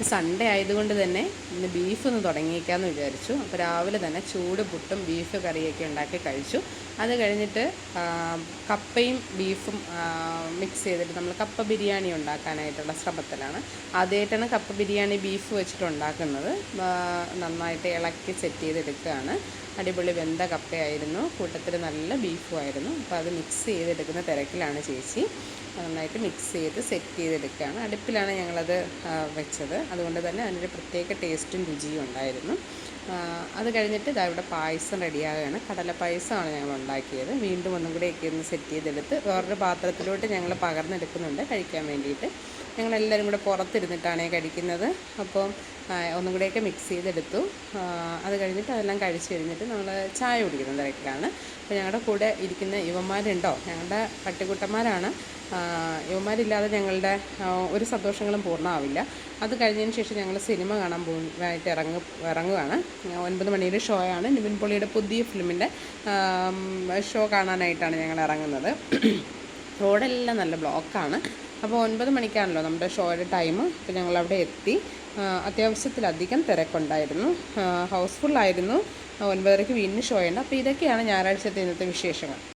Sunday ആയതുകൊണ്ട് തന്നെ ഇന്ന് ബീഫ് ഒന്ന് തുടങ്ങിയേക്കാമെന്ന് വിചാരിച്ചു. അപ്പോൾ രാവിലെ തന്നെ ചൂട് പുട്ടും ബീഫ് കറിയൊക്കെ ഉണ്ടാക്കി കഴിച്ചു. അത് കഴിഞ്ഞിട്ട് കപ്പയും ബീഫും മിക്സ് ചെയ്തിട്ട് നമ്മൾ കപ്പ ബിരിയാണി ഉണ്ടാക്കാനായിട്ടുള്ള ശ്രമത്തിലാണ്. ആദ്യമായിട്ടാണ് കപ്പ ബിരിയാണി ബീഫ് വെച്ചിട്ട് ഉണ്ടാക്കുന്നത്. നന്നായിട്ട് ഇളക്കി സെറ്റ് ചെയ്തെടുക്കുകയാണ്. അടിപൊളി വെന്ത കപ്പയായിരുന്നു, കൂട്ടത്തിൽ നല്ല ബീഫുമായിരുന്നു. അപ്പോൾ അത് മിക്സ് ചെയ്തെടുക്കുന്ന തിരക്കിലാണ് ചേച്ചി. നന്നായിട്ട് മിക്സ് ചെയ്ത് സെറ്റ് ചെയ്തെടുക്കുകയാണ്. അടുപ്പിലാണ് ഞങ്ങളത് വെച്ചത്. അതുകൊണ്ട് തന്നെ അതിനൊരു പ്രത്യേക ടേസ്റ്റും രുചിയും ഉണ്ടായിരുന്നു. അത് കഴിഞ്ഞിട്ട് ഇതാ ഇവിടെ പായസം റെഡിയാകുകയാണ്. കടല പായസമാണ് ഞങ്ങൾ ഉണ്ടാക്കിയത്. വീണ്ടും ഒന്നും കൂടെയൊക്കെ ഒന്ന് സെറ്റ് ചെയ്തെടുത്ത് വേറൊരു പാത്രത്തിലോട്ട് ഞങ്ങൾ പകർന്നെടുക്കുന്നുണ്ട് കഴിക്കാൻ വേണ്ടിയിട്ട്. ഞങ്ങളെല്ലാവരും കൂടെ പുറത്തിരുന്നിട്ടാണ് കഴിക്കുന്നത്. അപ്പോൾ ഒന്നും കൂടെയൊക്കെ മിക്സ് ചെയ്തെടുത്തു. അത് കഴിഞ്ഞിട്ട് അതെല്ലാം കഴിച്ച് കഴിഞ്ഞിട്ട് നമ്മൾ ചായ കുടിക്കുന്ന തിരക്കിലാണ്. അപ്പോൾ ഞങ്ങളുടെ കൂടെ ഇരിക്കുന്ന യുവന്മാരുണ്ടോ, ഞങ്ങളുടെ പട്ടിക്കുട്ടന്മാരാണ്. യുവന്മാരില്ലാതെ ഞങ്ങളുടെ ഒരു സന്തോഷങ്ങളും പൂർണ്ണമാവില്ല. അത് കഴിഞ്ഞതിന് ശേഷം ഞങ്ങൾ സിനിമ കാണാൻ പോകാനായിട്ട് ഇറങ്ങുകയാണ്. 9 മണിയുടെ ഷോ ആണ്. നിവിൻ പോളിയുടെ പുതിയ ഫിലിമിൻ്റെ ഷോ കാണാനായിട്ടാണ് ഞങ്ങൾ ഇറങ്ങുന്നത്. റോഡെല്ലാം നല്ല ബ്ലോക്കാണ്. അപ്പോൾ 9 മണിക്കാണല്ലോ നമ്മുടെ ഷോയുടെ ടൈം. അപ്പോൾ ഞങ്ങളവിടെ എത്തി. അത്യാവശ്യത്തിലധികം തിരക്കുണ്ടായിരുന്നു. ഹൗസ്ഫുള്ളായിരുന്നു. 9:30 വീണ്ടും ഷോ ഉണ്ട്. അപ്പോൾ ഇതൊക്കെയാണ് ഞായറാഴ്ചത്തെ ഇന്നത്തെ വിശേഷങ്ങൾ.